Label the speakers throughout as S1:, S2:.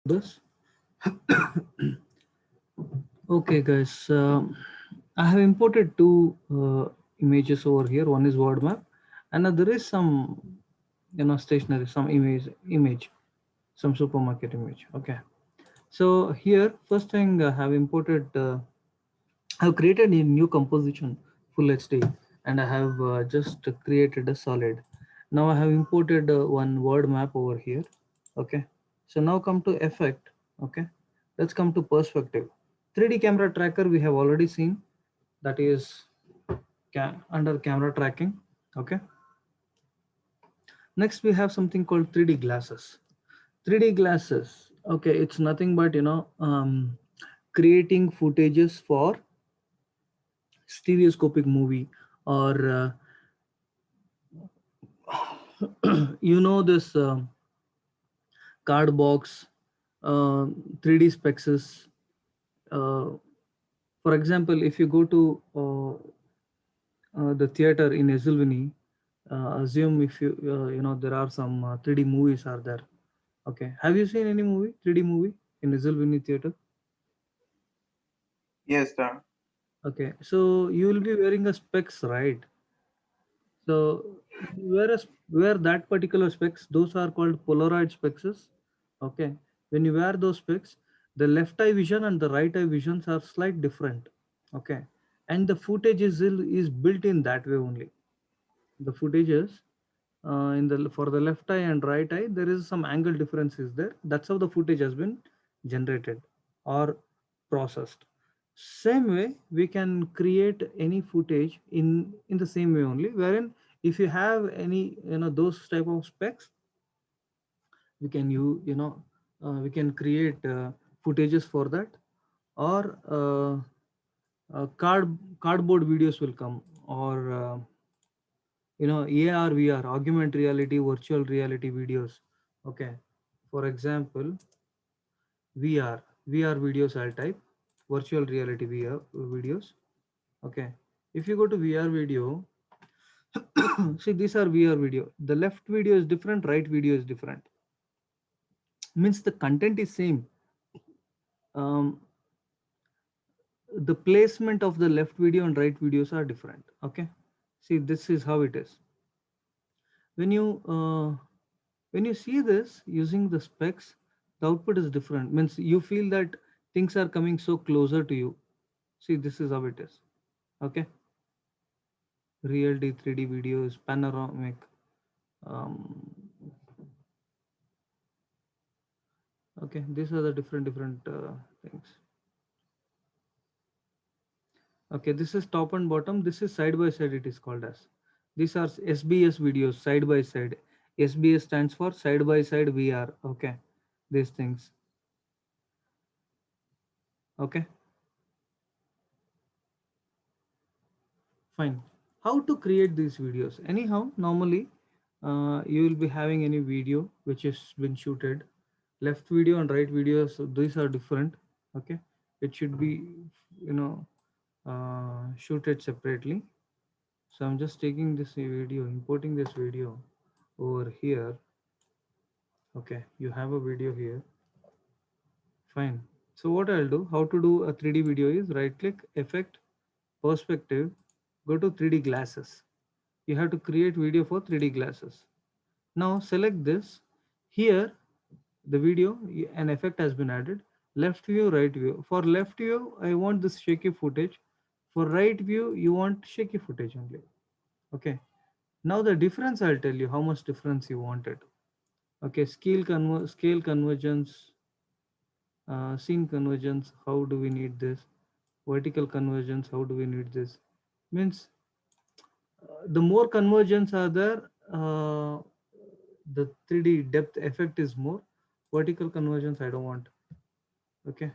S1: this. Okay, guys. I have imported two images over here. One is word map, and there is some, stationery, some image, some supermarket image. Okay. So here, first thing I have imported. I've created a new composition, full HD, and I have just created a solid. Now I have imported one word map over here. Okay. So now come to effect. Okay. Let's come to perspective. 3D camera tracker we have already seen. That is under camera tracking. Okay. Next we have something called 3D glasses. 3D glasses. Okay. It's nothing but, creating footages for stereoscopic movie or this card box, 3D specs. Uh, for example, if you go to the theater in Ezulvini, assume if there are some 3D movies are there. Okay, have you seen any movie 3D movie in Ezulvini theater?
S2: Yes, sir.
S1: Okay, so you will be wearing a specs, right? So where that particular specs, those are called Polaroid specs. Okay. When you wear those specs, the left eye vision and the right eye visions are slight different. Okay. And the footage is built in that way only. The footages in the for the left eye and right eye, there is some angle difference is there. That's how the footage has been generated or processed. Same way we can create any footage in the same way only, wherein if you have any those type of specs, we can we can create footages for that, or cardboard videos will come, or AR VR, augmented reality, virtual reality videos. Okay, for example, VR videos I'll type, virtual reality VR videos. Okay, if you go to VR video, see, these are VR video. The left video is different, right video is different. Means the content is same. Um, the placement of the left video and right videos are different. Okay, see, this is how it is. When you see this using the specs, the output is different. Means you feel that things are coming so closer to you. See, this is how it is. Okay, real D 3D videos, panoramic. Um, okay, these are the different things. Okay, this is top and bottom. This is side by side. It is called as. These are SBS videos, side by side. SBS stands for side by side VR. Okay, these things. Okay, fine. How to create these videos? Anyhow, normally you will be having any video which has been shooted. Left video and right videos, so these are different. Okay, it should be you know shooted separately. So I'm just taking this video, importing this video over here. Okay, you have a video here. Fine. So what I'll do, how to do a 3D video is right click, effect, perspective, go to 3D glasses. You have to create video for 3D glasses. Now select this. Here, the video, an effect has been added. Left view, right view. For left view, I want this shaky footage. For right view, you want shaky footage only. Okay. Now the difference, I'll tell you how much difference you wanted. Okay, scale convergence, scene convergence, how do we need this? Vertical convergence, how do we need this? Means the more convergence are there, the 3D depth effect is more. Vertical convergence, I don't want. Okay,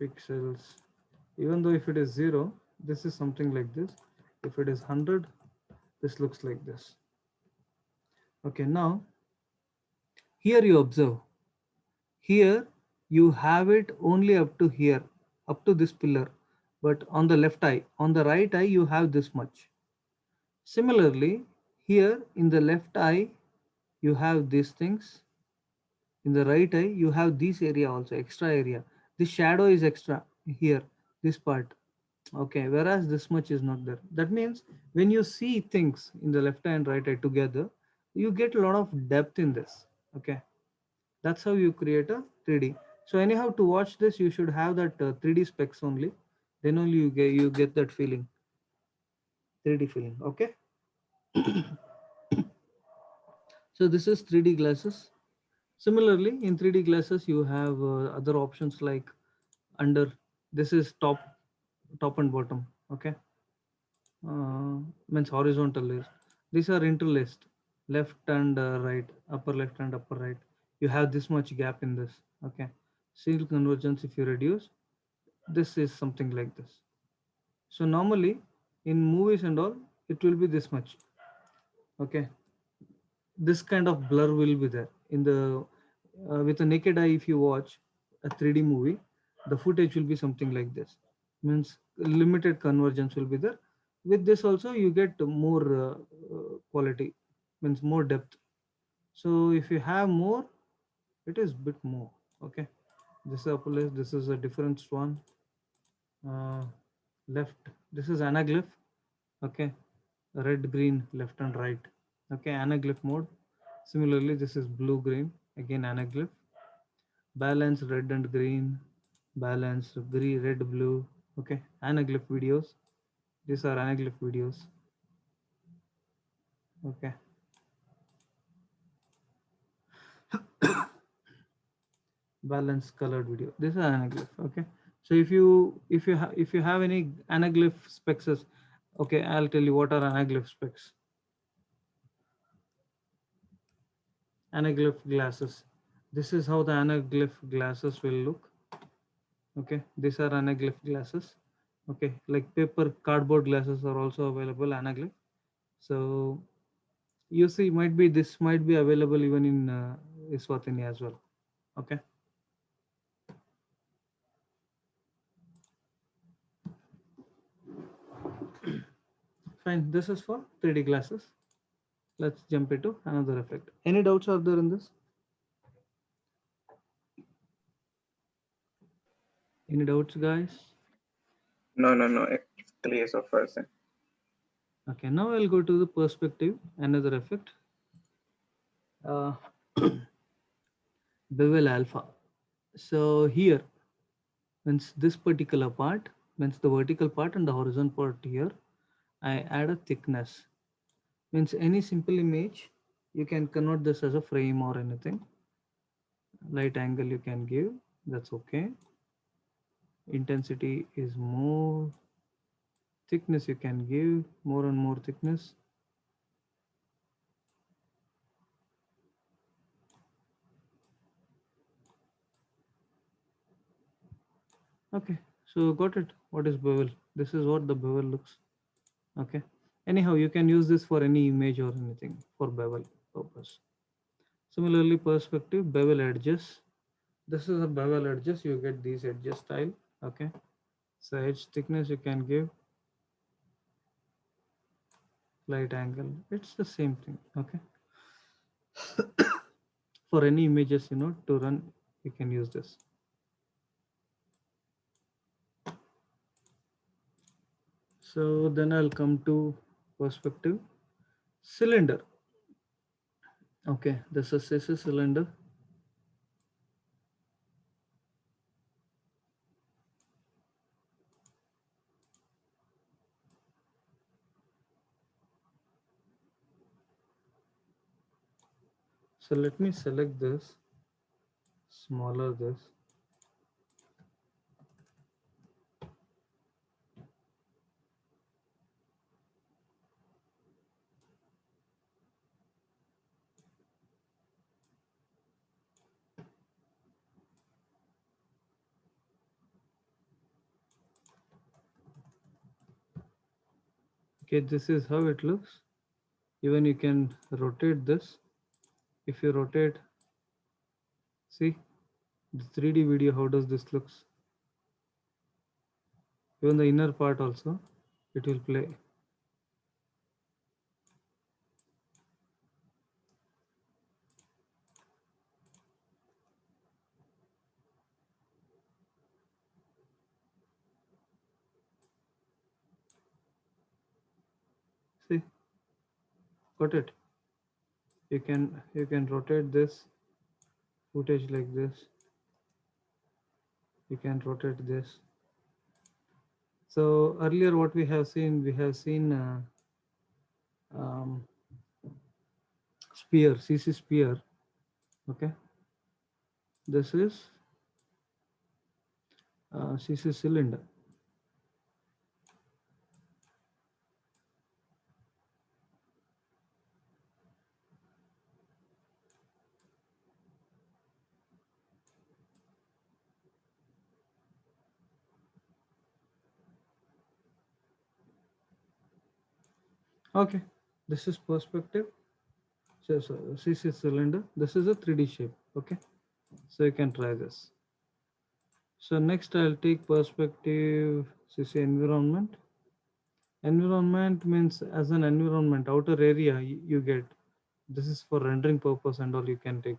S1: pixels. Even though if it is 0, this is something like this. If it is 100, this looks like this. Okay, now here you observe. Here you have it only up to here, up to this pillar. But on the left eye, on the right eye, you have this much. Similarly, here in the left eye, you have these things. In the right eye, you have this area also, extra area. This shadow is extra here, this part. Okay, whereas this much is not there. That means when you see things in the left eye and right eye together, you get a lot of depth in this. Okay, that's how you create a 3D. So anyhow, to watch this, you should have that 3D specs only. Then only you get that feeling, 3D feeling. Okay. So this is 3D glasses. Similarly, in 3D glasses, you have other options like under. This is top and bottom. Okay, means horizontal list. These are interlaced, left and right, upper left and upper right. You have this much gap in this. Okay, serial convergence. If you reduce, this is something like this. So normally in movies and all, it will be this much. Okay, this kind of blur will be there in the with a naked eye. If you watch a 3D movie, the footage will be something like this. Means limited convergence will be there. With this also you get more quality, means more depth. So if you have more, it is bit more. Okay, this is upper list. This is a different one. uh, Left, this is anaglyph. Okay, red green left and right. Okay, anaglyph mode. Similarly, this is blue green, again anaglyph. Balance red and green, balance green red blue. Okay, anaglyph videos. These are anaglyph videos. Okay, balance colored video. This is anaglyph. Okay, so if you have any anaglyph specs, okay, I'll tell you what are anaglyph specs. Anaglyph glasses. This is how the anaglyph glasses will look. Okay, these are anaglyph glasses. Okay, like paper cardboard glasses are also available anaglyph. So you see, might be this might be available even in Eswatini as well. Okay, fine. This is for 3D glasses. Let's jump into another effect. Any doubts are there in this? Any doubts, guys?
S2: No, no, no. It's clear so far, sir.
S1: Okay, now I'll go to the perspective, another effect. Uh, Bevel alpha. So here, means this particular part, means the vertical part and the horizontal part here, I add a thickness. Means any simple image, you can convert this as a frame or anything. Light angle you can give, that's okay. Intensity is more. Thickness you can give more and more thickness. Okay, so got it. What is bevel? This is what the bevel looks. Okay. Anyhow, you can use this for any image or anything for bevel purpose. Similarly, perspective, bevel edges. This is a bevel edges. You get these edges style. Okay. So edge thickness you can give, light angle. It's the same thing. Okay. For any images, to run, you can use this. So then I'll come to perspective, cylinder. Okay, this is a cylinder. So let me select this, smaller this. Okay, this is how it looks. Even you can rotate this. If you rotate, see the 3D video, how does this looks? Even the inner part also, it will play. Got it? You can rotate this footage like this. You can rotate this. So earlier what we have seen um, sphere, CC sphere. Okay, this is CC cylinder. Okay, this is perspective. So CC cylinder. This is a 3D shape. Okay, so you can try this. So next I'll take perspective CC environment. Environment means as an environment, outer area you get. This is for rendering purpose and all you can take.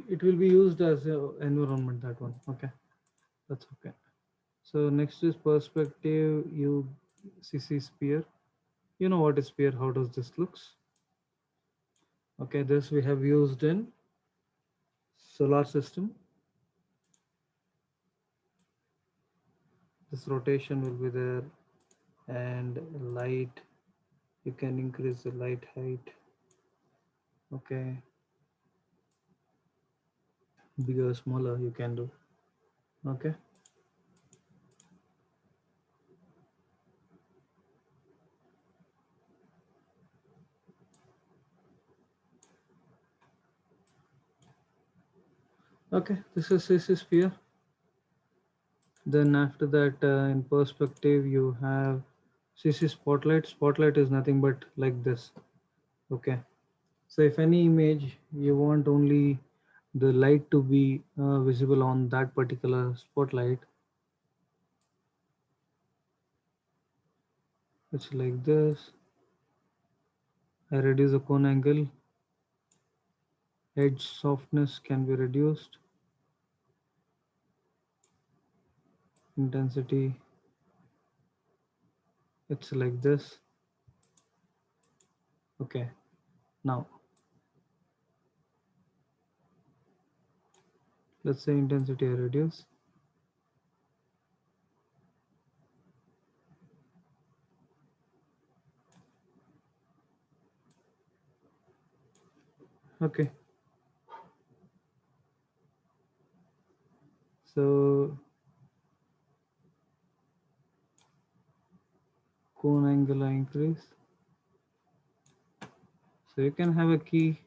S1: It will be used as a environment, that one. Okay, that's okay. So next is perspective UCC sphere. You know what is sphere? How does this looks? Okay, this we have used in solar system. This rotation will be there, and light. You can increase the light height. Okay, bigger, smaller you can do. Okay. Okay, this is CC sphere. Then after that, in perspective, you have CC spotlight. Spotlight is nothing but like this. Okay. So if any image you want only the light to be visible on that particular spotlight, it's like this. I reduce the cone angle. Edge softness can be reduced. Intensity, it's like this. Okay. Now let's say intensity I reduce. Okay. So cone angle I increase. So you can have a key.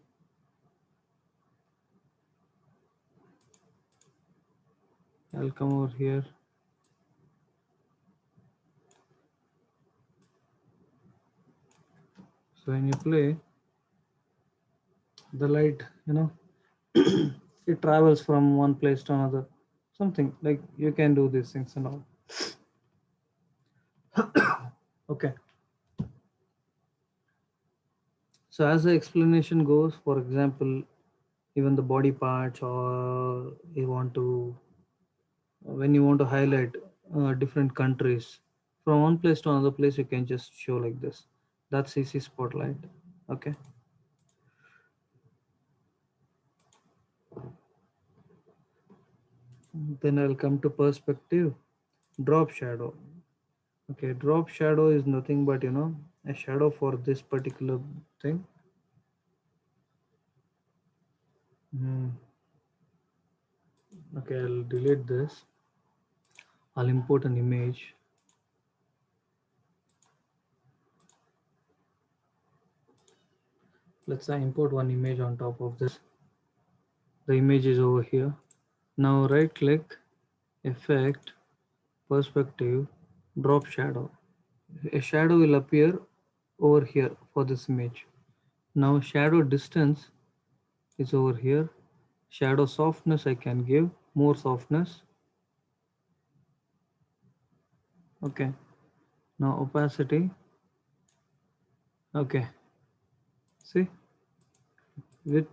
S1: I'll come over here. So when you play, the light, it travels from one place to another. Something like you can do these things and all. Okay. So as the explanation goes, for example, even the body parts, or when you want to highlight different countries from one place to another place, you can just show like this. That's CC spotlight. Okay. Then I'll come to perspective, drop shadow. Okay, drop shadow is nothing but a shadow for this particular thing. Okay, I'll delete this. I'll import an image. Let's say import one image on top of this. The image is over here. Now right click, effect, perspective, drop shadow. A shadow will appear over here for this image. Now shadow distance is over here. Shadow softness I can give more softness. Okay. Now opacity. Okay, see, with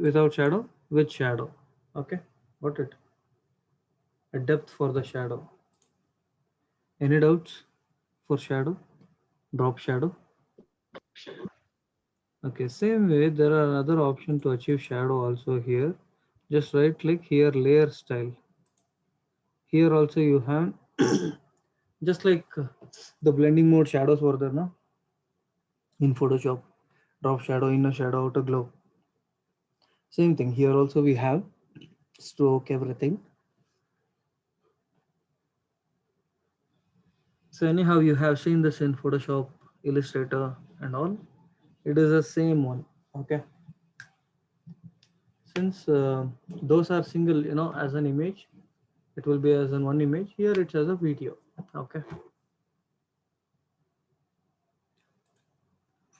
S1: without shadow, with shadow. Okay, got it. A depth for the shadow. Any doubts for shadow? Drop shadow. Okay, same way there are another option to achieve shadow also here. Just right click here, layer style. Here also you have just like the blending mode shadows were there now in Photoshop. Drop shadow, inner shadow, outer glow. Same thing here also we have stroke everything. So anyhow you have seen this in Photoshop, Illustrator and all. It is the same one. Okay. Since those are single, as an image, it will be as in one image. Here it's as a video. Okay,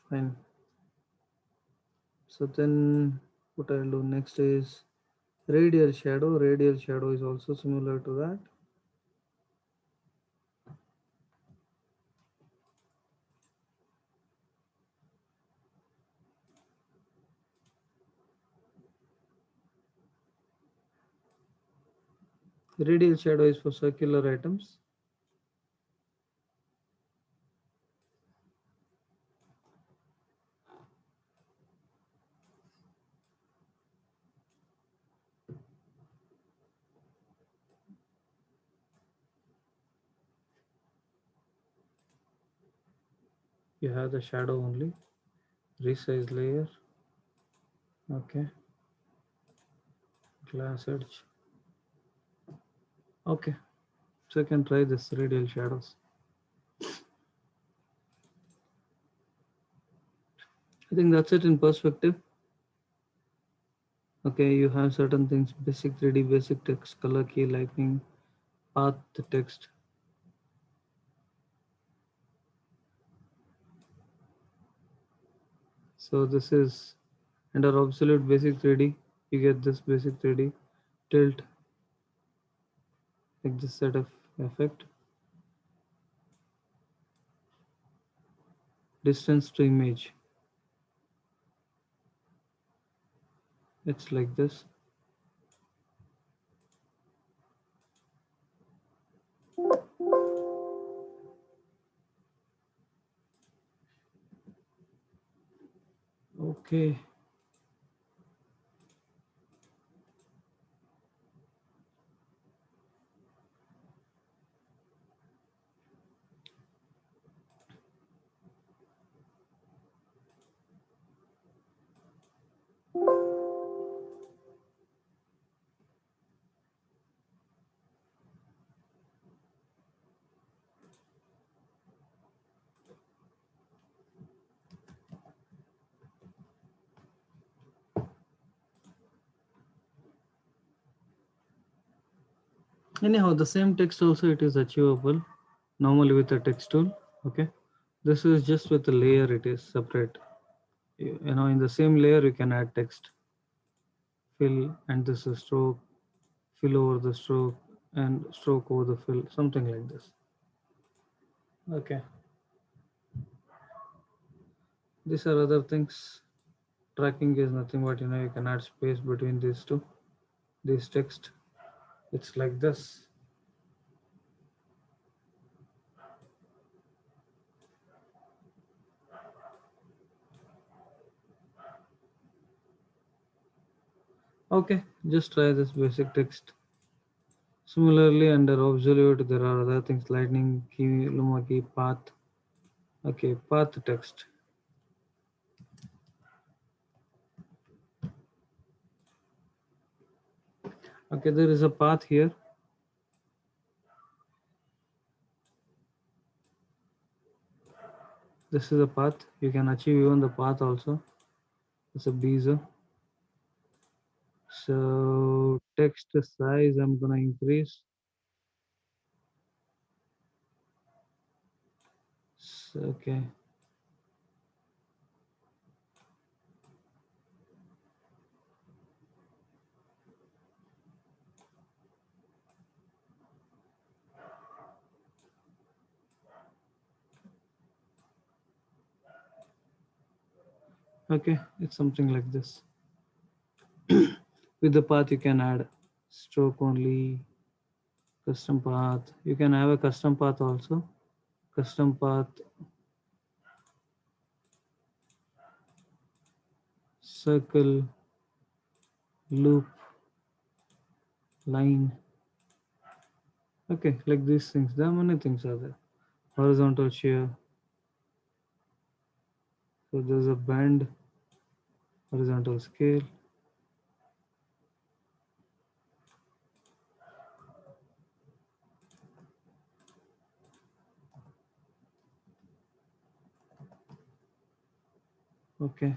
S1: fine. So then what I'll do next is radial shadow. Radial shadow is also similar to that. Radial shadow is for circular items. You have the shadow only. Resize layer. Okay. Glass edge. Okay. So you can try this radial shadows. I think that's it in perspective. Okay, you have certain things, basic 3D, basic text, color key, lightning, path, the text. So this is under absolute basic 3D. You get this basic 3D tilt, like this set of effect. Distance to image. It's like this. Okay. Anyhow, the same text also it is achievable normally with the text tool. Okay. This is just with the layer, it is separate. In the same layer you can add text, fill, and this is stroke, fill over the stroke, and stroke over the fill, something like this. Okay. These are other things. Tracking is nothing but you can add space between these two, this text. It's like this. Okay, just try this basic text. Similarly, under absolute, there are other things: lightning key, luma key, path. Okay, path text. Okay, there is a path here. This is a path. You can achieve even the path also. It's a bezier. So text size, I'm gonna increase. Okay. Okay, it's something like this. With the path, you can add stroke only, custom path. You can have a custom path also. Custom path, circle, loop, line. Okay, like these things. There are many things are there. Horizontal shear. So there's a bend, horizontal scale. Okay.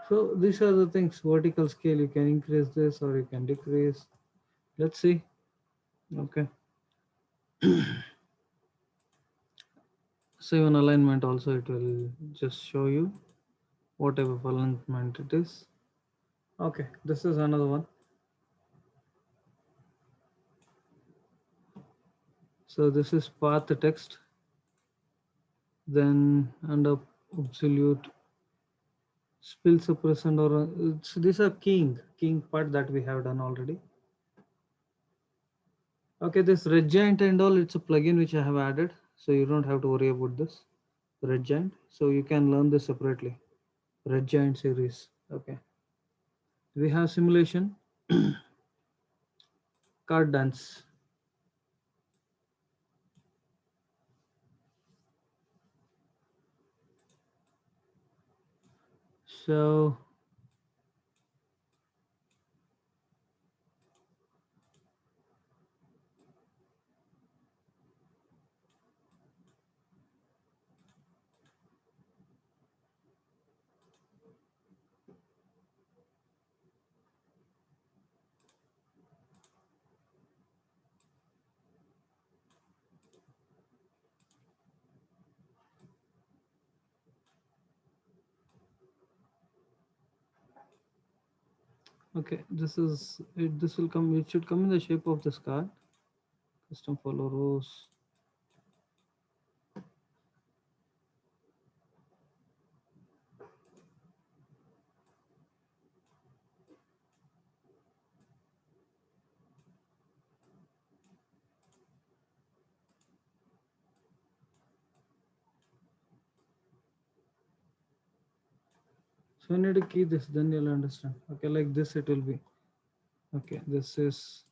S1: So these are the things. Vertical scale, you can increase this or you can decrease. Let's see. Okay. So even alignment also, it will just show you what type of alignment it is. Okay, this is another one. So this is path text, then under absolute spill suppressant or so these are king part that we have done already. Okay, this red giant and all, it's a plugin which I have added, so you don't have to worry about this red giant. So you can learn this separately. Red giant series. Okay, we have simulation, card dance. So okay, this is it. This will come. It should come in the shape of this card. Custom follow rows. So I need to key this, then you'll understand. Okay, like this it will be. Okay, this is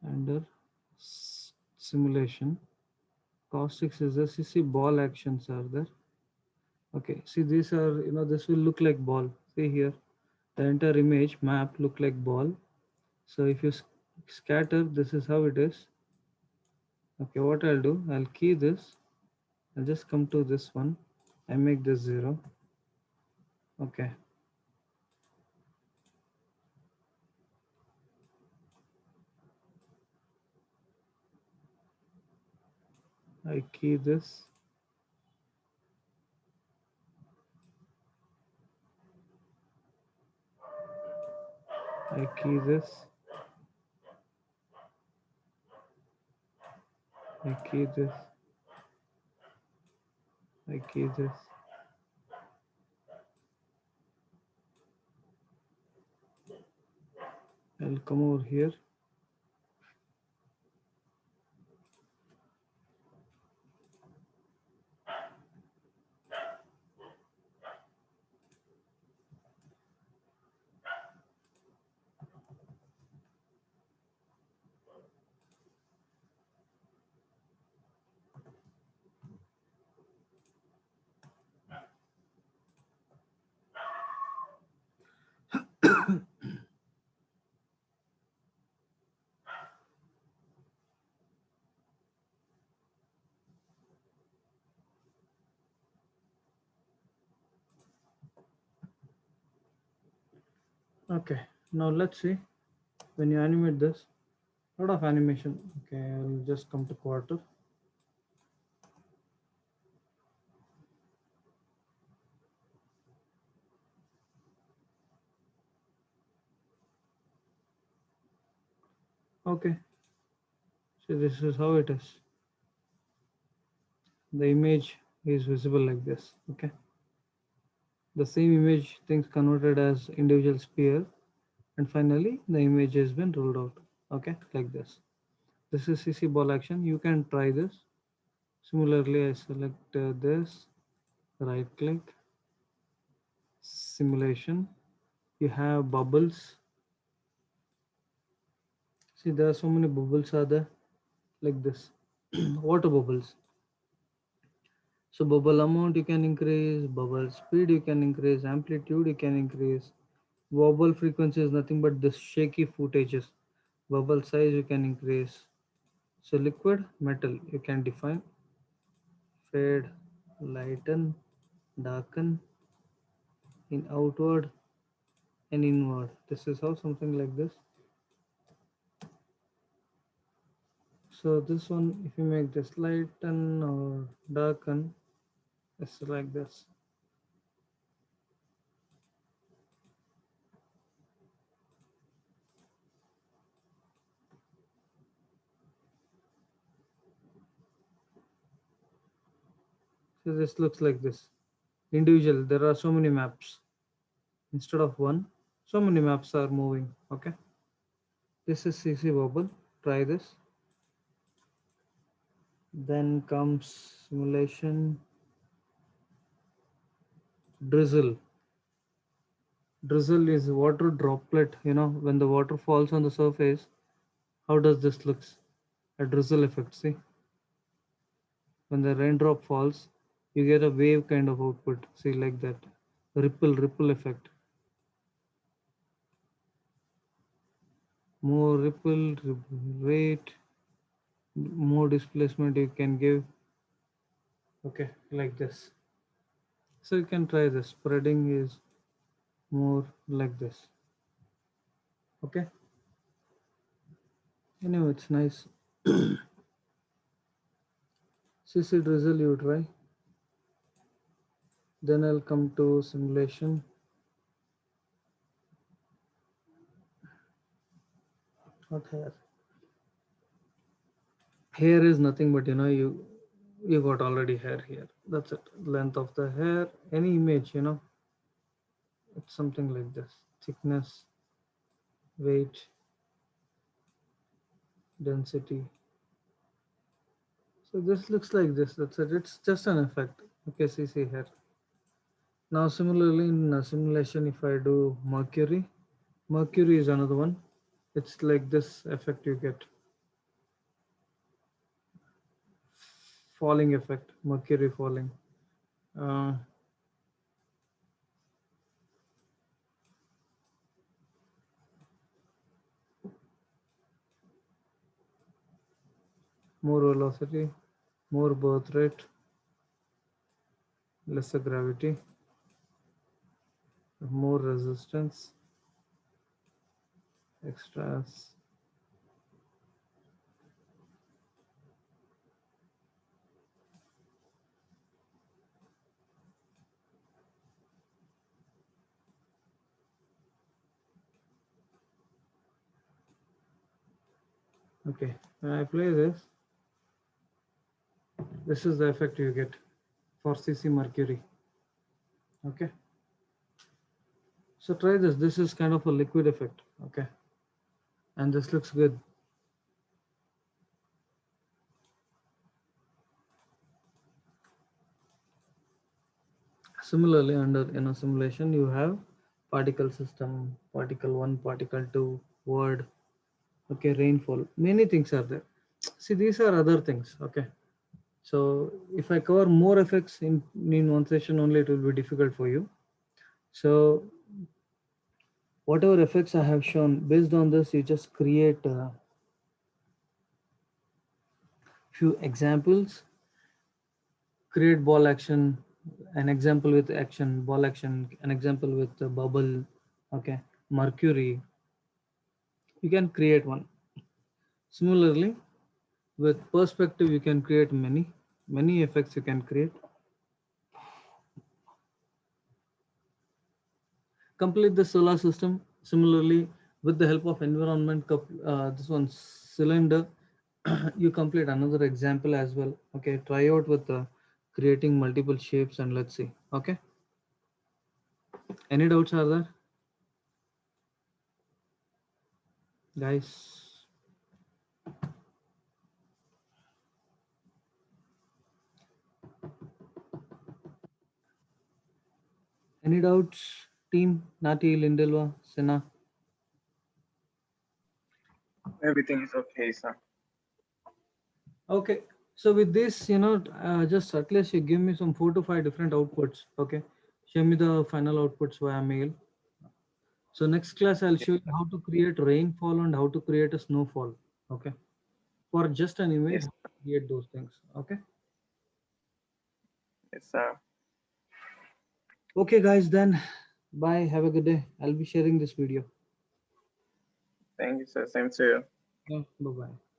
S1: under simulation. Caustics is this. You see ball actions are there. Okay, see these are, this will look like ball. See here, the entire image map look like ball. So if you scatter, this is how it is. Okay, what I'll do, I'll key this. I'll just come to this one. I make this 0. Okay. I key this. I key this. I key this. I key this. I'll come over here. Okay, now let's see when you animate this. Lot of animation. Okay, I'll just come to quarter. Okay, So this is how it is. The image is visible like this. Okay. The same image things converted as individual sphere, and finally the image has been ruled out. Okay, like this. This is CC ball action. You can try this. Similarly, I select this, right click, simulation. You have bubbles. See, there are so many bubbles are there, like this. Water bubbles. So bubble amount you can increase, bubble speed you can increase, amplitude you can increase. Wobble frequency is nothing but the shaky footages. Bubble size you can increase. So liquid metal you can define, fade, lighten, darken, in outward and inward. This is how something like this. So this one, if you make this lighten or darken, it's like this. So this looks like this. Individual, there are so many maps. Instead of one, so many maps are moving. Okay. This is CC bubble. Try this. Then comes simulation drizzle. Drizzle is water droplet. You know, when the water falls on the surface, how does this looks? A drizzle effect. See, when the raindrop falls, you get a wave kind of output. See, like that. Ripple effect. More ripple rate, more displacement you can give. Okay, like this. So you can try this. Spreading is more like this. Okay. Anyway, it's nice. CC drizzle you try. Then I'll come to simulation. Not hair. Hair is nothing but you got already hair here. That's it. Length of the hair, any image, it's something like this. Thickness, weight, density. So this looks like this. That's it. It's just an effect. Okay, see here. Now similarly in simulation, if I do mercury, mercury is another one. It's like this effect you get. Falling effect, mercury falling. Uh, more velocity, more birth rate, lesser gravity, more resistance, extras. Okay, when I play this is the effect you get for CC mercury. Okay, so try this. This is kind of a liquid effect. Okay, and this looks good. Similarly, under simulation, you have particle system, particle 1, particle 2, word. Okay, rainfall. Many things are there. See, these are other things. Okay, so if I cover more effects in one session only, it will be difficult for you. So whatever effects I have shown, based on this, you just create a few examples. Create ball action, an example with action, ball action, an example with the bubble. Okay, mercury. You can create one. Similarly, with perspective, you can create many effects you can create. Complete the solar system. Similarly, with the help of environment, this one cylinder, you complete another example as well. Okay, try out with creating multiple shapes and let's see. Okay, any doubts are there, guys? Any doubts, team? Nati, Lindelwa, Sena?
S2: Everything is okay, sir.
S1: Okay, so with this, just at least you give me some 4 to 5 different outputs. Okay, show me the final outputs via mail. So next class, I'll
S2: Yes,
S1: show you how to create rainfall and how to create a snowfall. Okay, for just an image,
S2: yes,
S1: how to create those things. Okay.
S2: yes, sir.
S1: Okay, guys, then bye. Have a good day. I'll be sharing this video.
S2: Thank you, sir. Same to you.
S1: Yeah, bye bye.